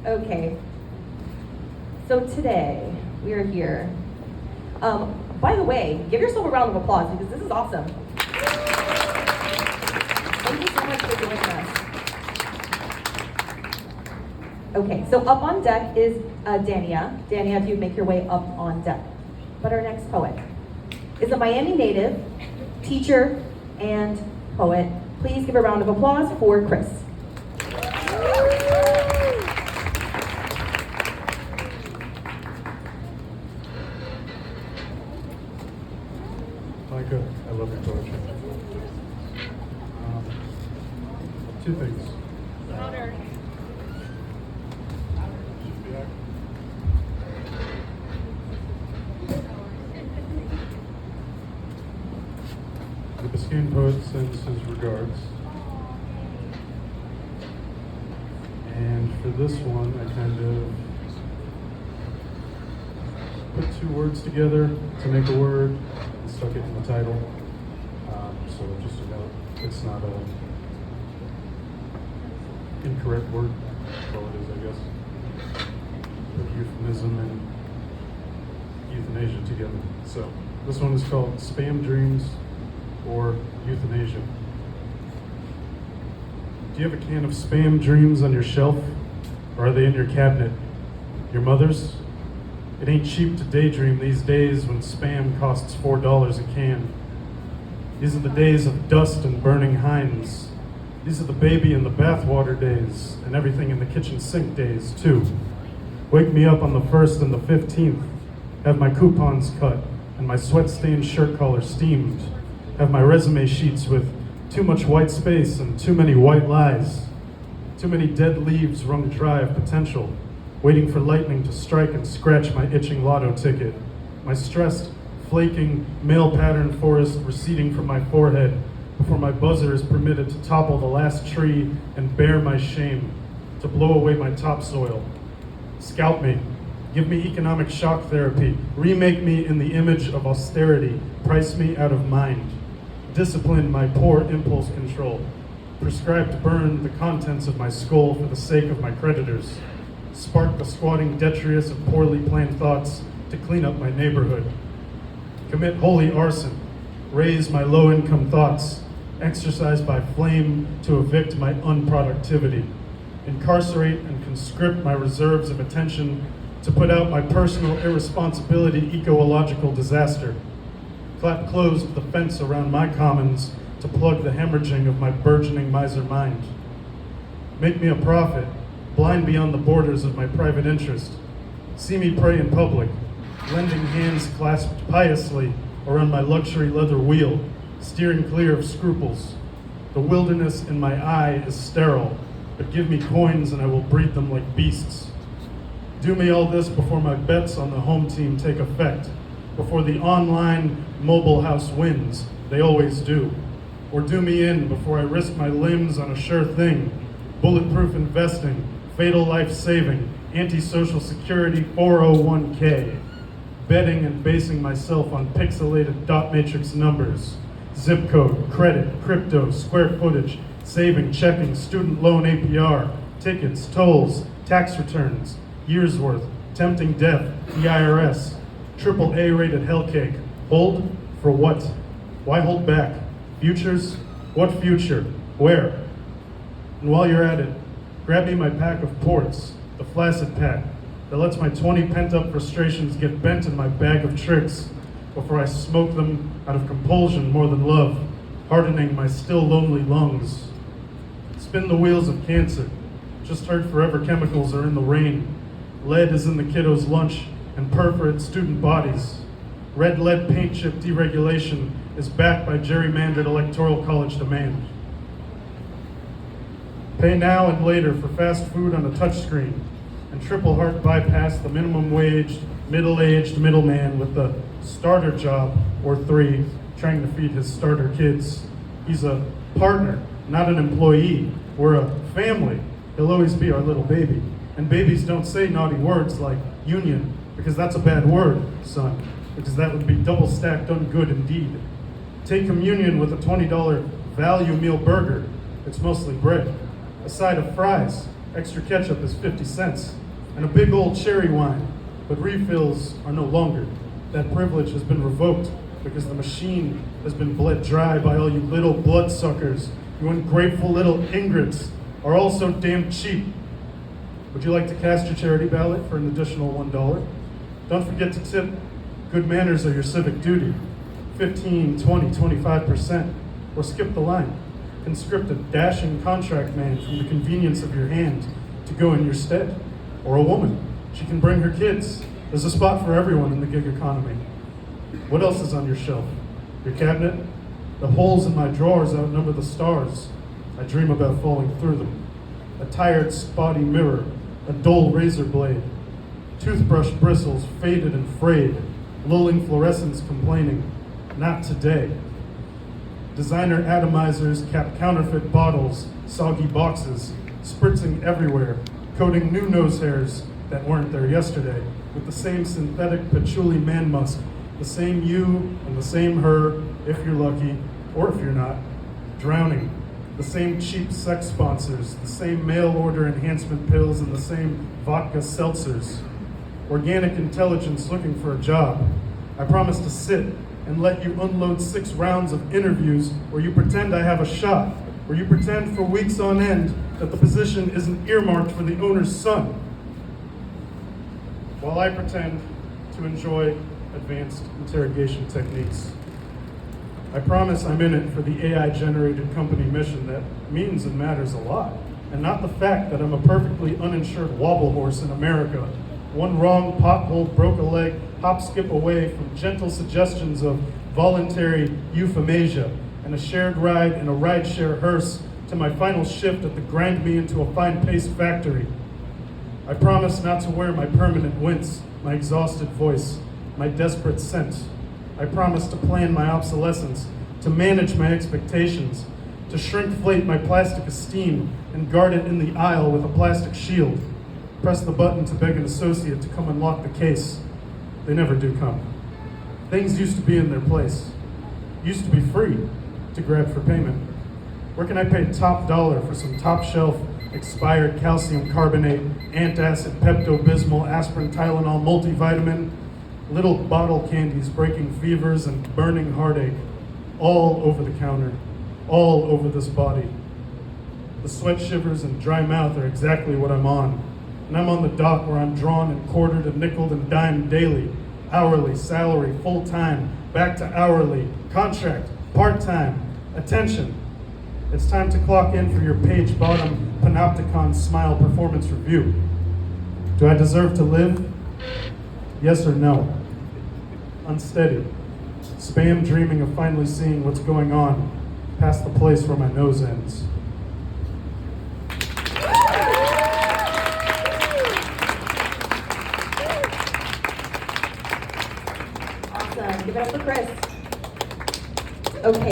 Okay, so today we are here. By the way, give yourself a round of applause because this is awesome. Thank you so much for joining us. Okay, so up on deck is Dania. Dania, if you make your way up on deck. But our next poet is a Miami native, teacher, and poet. Please give a round of applause for Chris. Micah, I love your poetry. Two things. Louder. The Biscayne poet sends his regards. And for this one, I kind of put two words together to make a word and stuck it in the title. So just a note, it's not a incorrect word. That's all it is, I guess. Put euphemism and euthanasia together. So this one is called Spam Dreams or Euthanasia. Do you have a can of Spam Dreams on your shelf? Or are they in your cabinet? Your mother's? It ain't cheap to daydream these days when Spam costs $4 a can. These are the days of dust and burning hinds. These are the baby in the bathwater days, and everything in the kitchen sink days, too. Wake me up on the 1st and the 15th. Have my coupons cut and my sweat-stained shirt collar steamed. Have my resume sheets with too much white space and too many white lies. Too many dead leaves wrung dry of potential, waiting for lightning to strike and scratch my itching lotto ticket. My stressed, flaking, male pattern forest receding from my forehead before my buzzer is permitted to topple the last tree and bear my shame, to blow away my topsoil. Scalp me. Give me economic shock therapy. Remake me in the image of austerity. Price me out of mind. Discipline my poor impulse control. Prescribe to burn the contents of my skull for the sake of my creditors. Spark the squatting detritus of poorly planned thoughts to clean up my neighborhood. Commit holy arson. Raise my low-income thoughts. Exercise by flame to evict my unproductivity. Incarcerate and conscript my reserves of attention to put out my personal irresponsibility ecological disaster. Clap closed the fence around my commons to plug the hemorrhaging of my burgeoning miser mind. Make me a prophet, blind beyond the borders of my private interest. See me pray in public, lending hands clasped piously around my luxury leather wheel, steering clear of scruples. The wilderness in my eye is sterile, but give me coins and I will breed them like beasts. Do me all this before my bets on the home team take effect, before the online mobile house wins, they always do. Or do me in before I risk my limbs on a sure thing, bulletproof investing, fatal life saving, anti-social security 401k, betting and basing myself on pixelated dot matrix numbers, zip code, credit, crypto, square footage, saving, checking, student loan APR, tickets, tolls, tax returns, years worth, tempting death, the IRS, triple A rated hellcake. Hold for what? Why hold back? Futures? What future? Where? And while you're at it, grab me my pack of ports, the flaccid pack, that lets my 20 pent-up frustrations get bent in my bag of tricks before I smoke them out of compulsion more than love, hardening my still lonely lungs. Spin the wheels of cancer. Just heard forever chemicals are in the rain. Lead is in the kiddos' lunch and perforate student bodies. Red lead paint chip deregulation is backed by gerrymandered electoral college demand. Pay now and later for fast food on a touchscreen, and triple heart bypass the minimum wage, middle-aged middleman with the starter job or 3 trying to feed his starter kids. He's a partner, not an employee. We're a family. He'll always be our little baby. And babies don't say naughty words like union, because that's a bad word, son, because that would be double-stacked ungood indeed. Take communion with a $20 value meal burger. It's mostly bread, a side of fries, Extra ketchup is 50 cents, and a big old cherry wine, but refills are no longer. That privilege has been revoked because the machine has been bled dry by all you little bloodsuckers. You ungrateful little ingrates are all so damn cheap. Would you like to cast your charity ballot for an additional $1? Don't forget to tip. Good manners are your civic duty. 15, 20, 25%. Or skip the line. Conscript a dashing contract man from the convenience of your hand to go in your stead. Or a woman. She can bring her kids. There's a spot for everyone in the gig economy. What else is on your shelf? Your cabinet? The holes in my drawers outnumber the stars. I dream about falling through them. A tired, spotty mirror, a dull razor blade, toothbrush bristles faded and frayed, lulling fluorescence complaining, not today. Designer atomizers cap counterfeit bottles, soggy boxes, spritzing everywhere, coating new nose hairs that weren't there yesterday, with the same synthetic patchouli man musk, the same you and the same her, if you're lucky, or if you're not, drowning. The same cheap sex sponsors, the same mail order enhancement pills, and the same vodka seltzers. Organic intelligence looking for a job. I promise to sit and let you unload 6 rounds of interviews where you pretend I have a shot, where you pretend for weeks on end that the position isn't earmarked for the owner's son, while I pretend to enjoy advanced interrogation techniques. I promise I'm in it for the AI-generated company mission that means and matters a lot, and not the fact that I'm a perfectly uninsured wobble horse in America. One wrong pothole broke a leg, hop skip away from gentle suggestions of voluntary euthanasia and a shared ride in a rideshare hearse to my final shift at the grind me into a fine paste factory. I promise not to wear my permanent wince, my exhausted voice, my desperate scent. I promise to plan my obsolescence, to manage my expectations, to shrinkflate my plastic esteem and guard it in the aisle with a plastic shield. Press the button to beg an associate to come unlock the case. They never do come. Things used to be in their place. Used to be free to grab for payment. Where can I pay top dollar for some top shelf expired calcium carbonate, antacid, Pepto-Bismol, aspirin, Tylenol, multivitamin, little bottle candies breaking fevers and burning heartache, all over the counter, all over this body. The sweat shivers and dry mouth are exactly what I'm on. And I'm on the dock where I'm drawn and quartered and nickeled and dimed daily, hourly, salary, full-time, back to hourly, contract, part-time, attention. It's time to clock in for your page bottom panopticon smile performance review. Do I deserve to live? Yes or no? Unsteady. Spam dreaming of finally seeing what's going on past the place where my nose ends. Awesome. Give it up for Chris. Okay.